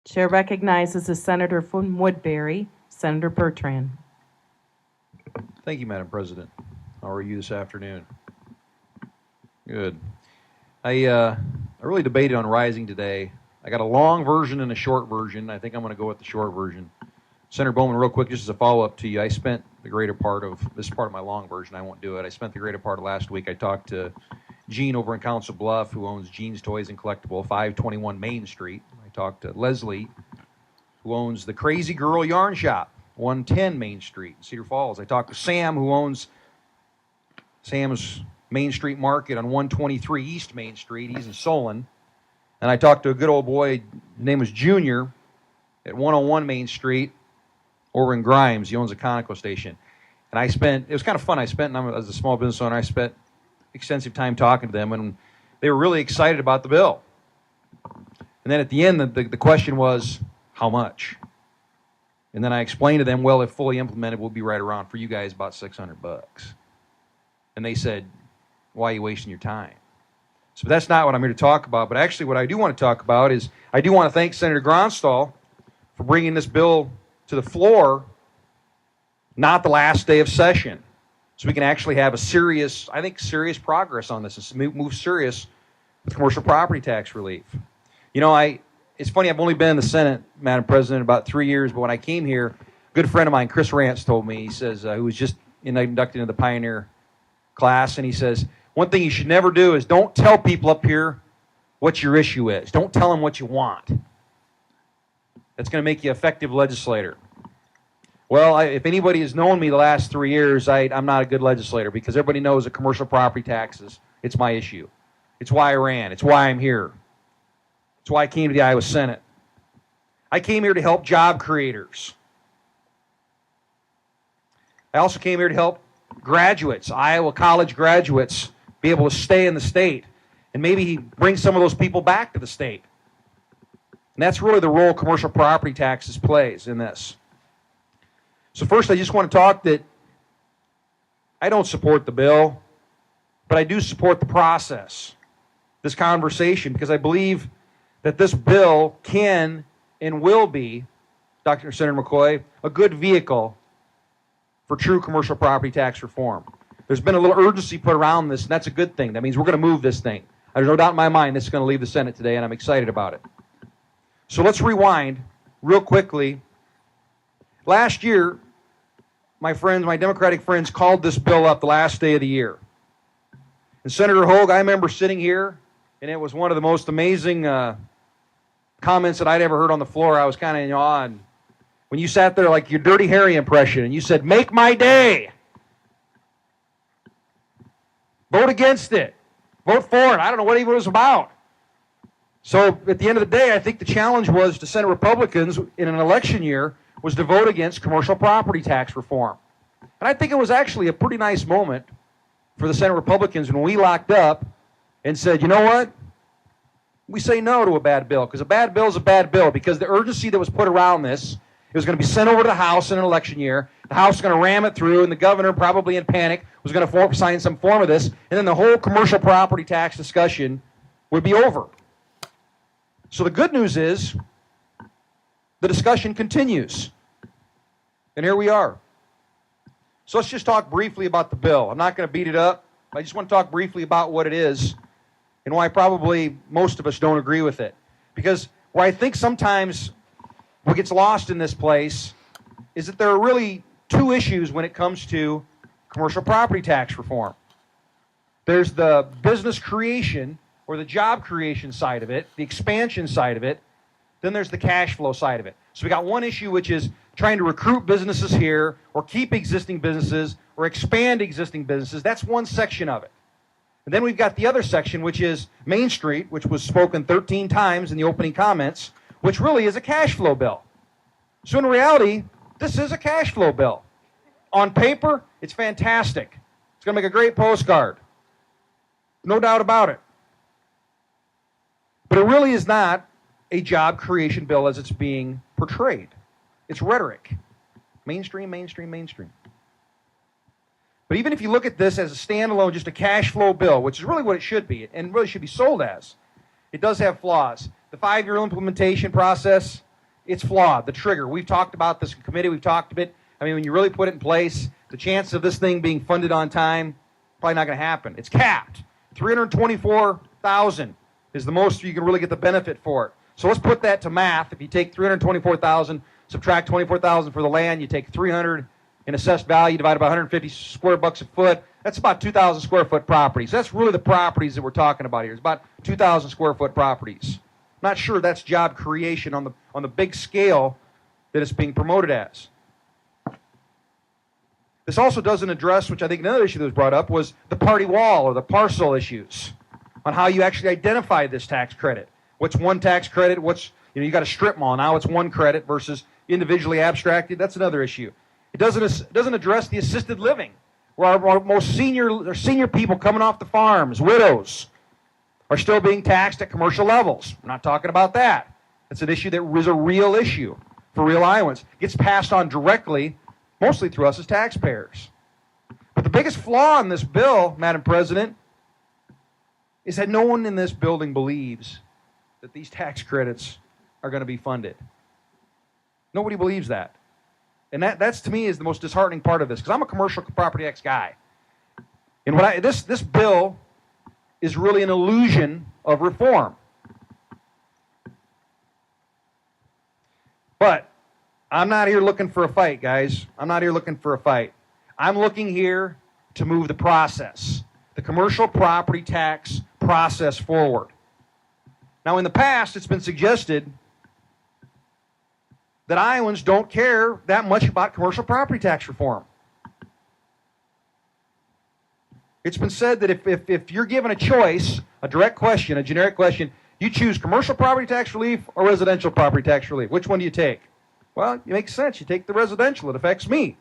Chair recognizes the senator from Woodbury, Senator Bertrand. Thank you, Madam President. How are you this afternoon? Good. I really debated on rising today. I got a long version and a short version. I think I'm going to go with the short version. Senator Bowman, real quick, just as a follow-up to you, I spent the greater part of, this is part of my long version, I won't do it. I spent the greater part of last week, I talked to Gene over in Council Bluff, who owns Gene's Toys and Collectible, 521 Main Street. I talked to Leslie, who owns the Crazy Girl Yarn Shop, 110 Main Street in Cedar Falls. I talked to Sam, who owns Sam's Main Street Market on 123 East Main Street. He's in Solon. And I talked to a good old boy, his name was Junior, at 101 Main Street over in Grimes. He owns a Conoco station. And it was kind of fun. As a small business owner, I spent extensive time talking to them, and they were really excited about the bill. And then at the end, the question was, how much? And then I explained to them, well, if fully implemented, we'll be right around, for you guys, about $600. And they said, why are you wasting your time? So that's not what I'm here to talk about. But actually what I do want to talk about is I do want to thank Senator Gronstal for bringing this bill to the floor, not the last day of session, so we can actually have a serious progress on this and move serious with commercial property tax relief. You know, it's funny, I've only been in the Senate, Madam President, about 3 years, but when I came here, a good friend of mine, Chris Rance, told me, he says, who was just inducted into the Pioneer class, and he says, one thing you should never do is don't tell people up here what your issue is. Don't tell them what you want. That's going to make you an effective legislator. Well, if anybody has known me the last 3 years, I'm not a good legislator, because everybody knows that commercial property taxes, it's my issue. It's why I ran. It's why I'm here. It's why I came to the Iowa Senate. I came here to help job creators. I also came here to help graduates, Iowa college graduates, be able to stay in the state and maybe bring some of those people back to the state. And that's really the role commercial property taxes plays in this. So first, I just want to talk that I don't support the bill, but I do support the process, this conversation, because I believe that this bill can and will be, Dr. Senator McCoy, a good vehicle for true commercial property tax reform. There's been a little urgency put around this, and that's a good thing. That means we're going to move this thing. There's no doubt in my mind this is going to leave the Senate today, and I'm excited about it. So let's rewind real quickly. Last year, my Democratic friends, called this bill up the last day of the year. And Senator Hogue, I remember sitting here, and it was one of the most amazing comments that I'd ever heard on the floor. I was kind of in awe. And when you sat there like your Dirty Harry impression, and you said, "Make my day. Vote against it. Vote for it." I don't know what even it was about. So at the end of the day, I think the challenge was to Senate Republicans in an election year was to vote against commercial property tax reform. And I think it was actually a pretty nice moment for the Senate Republicans when we locked up and said, you know what? We say no to a bad bill, because a bad bill is a bad bill, because the urgency that was put around this, it was going to be sent over to the House in an election year. The House was going to ram it through, and the governor, probably in panic, was going to sign some form of this, and then the whole commercial property tax discussion would be over. So the good news is the discussion continues. And here we are. So let's just talk briefly about the bill. I'm not going to beat it up. I just want to talk briefly about what it is and why probably most of us don't agree with it. Because where I think sometimes what gets lost in this place is that there are really two issues when it comes to commercial property tax reform. There's the business creation or the job creation side of it, the expansion side of it. Then there's the cash flow side of it. So we got one issue, which is trying to recruit businesses here or keep existing businesses or expand existing businesses. That's one section of it. And then we've got the other section, which is Main Street, which was spoken 13 times in the opening comments, which really is a cash flow bill. So in reality, this is a cash flow bill. On paper, it's fantastic. It's going to make a great postcard. No doubt about it. But it really is not a job creation bill as it's being portrayed. It's rhetoric. Mainstream, mainstream, mainstream. But even if you look at this as a standalone, just a cash flow bill, which is really what it should be, and really should be sold as, it does have flaws. The 5-year implementation process, it's flawed. The trigger. We've talked about this in committee. We've talked about it. I mean, when you really put it in place, the chance of this thing being funded on time, probably not going to happen. It's capped. $324,000 is the most you can really get the benefit for it. So let's put that to math. If you take $324,000, subtract $24,000 for the land, you take $300 in assessed value divided by 150 square bucks a foot. That's about 2,000 square foot properties. That's really the properties that we're talking about here. It's about 2,000 square foot properties. I'm not sure that's job creation on the big scale that it's being promoted as. This also doesn't address, which I think another issue that was brought up, was the party wall or the parcel issues on how you actually identify this tax credit. What's one tax credit? You got a strip mall. Now it's one credit versus individually abstracted. That's another issue. It doesn't address the assisted living, where our most senior people coming off the farms, widows, are still being taxed at commercial levels. We're not talking about that. It's an issue that is a real issue for real Iowans. It gets passed on directly, mostly through us as taxpayers. But the biggest flaw in this bill, Madam President, is that no one in this building believes that these tax credits are going to be funded. Nobody believes that. And that's to me is the most disheartening part of this, because I'm a commercial property tax guy. And this bill is really an illusion of reform. But I'm not here looking for a fight, guys. I'm not here looking for a fight. I'm looking here to move the process, the commercial property tax process forward. Now, in the past, it's been suggested that Iowans don't care that much about commercial property tax reform. It's been said that if you're given a choice, a direct question, a generic question, you choose commercial property tax relief or residential property tax relief. Which one do you take? Well, it makes sense. You take the residential. It affects me.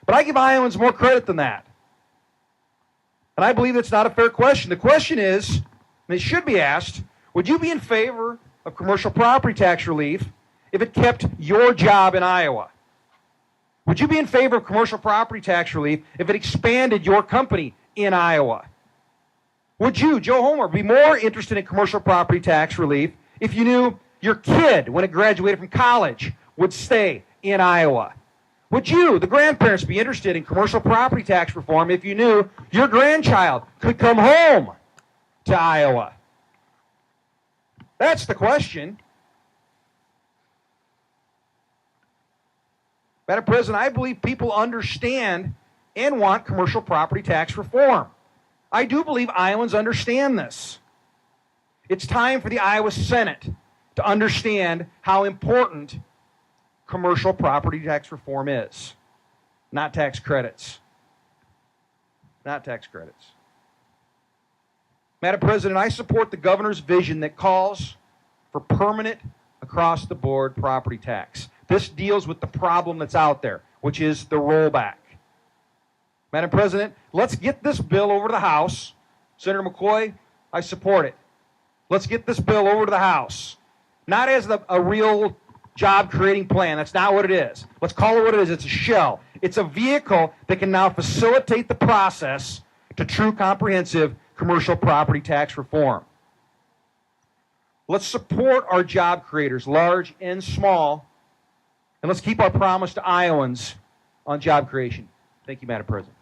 But I give Iowans more credit than that. And I believe that's not a fair question. The question is, and it should be asked, would you be in favor of commercial property tax relief if it kept your job in Iowa? Would you be in favor of commercial property tax relief if it expanded your company in Iowa? Would you, Joe Homer, be more interested in commercial property tax relief if you knew your kid, when it graduated from college, would stay in Iowa? Would you, the grandparents, be interested in commercial property tax reform if you knew your grandchild could come home to Iowa? That's the question. Madam President, I believe people understand and want commercial property tax reform. I do believe Iowans understand this. It's time for the Iowa Senate to understand how important commercial property tax reform is. Not tax credits. Not tax credits. Madam President, I support the governor's vision that calls for permanent, across-the-board property tax. This deals with the problem that's out there, which is the rollback. Madam President, let's get this bill over to the House. Senator McCoy, I support it. Let's get this bill over to the House. Not as a real job-creating plan. That's not what it is. Let's call it what it is. It's a shell. It's a vehicle that can now facilitate the process to true comprehensive commercial property tax reform. Let's support our job creators, large and small, and let's keep our promise to Iowans on job creation. Thank you, Madam President.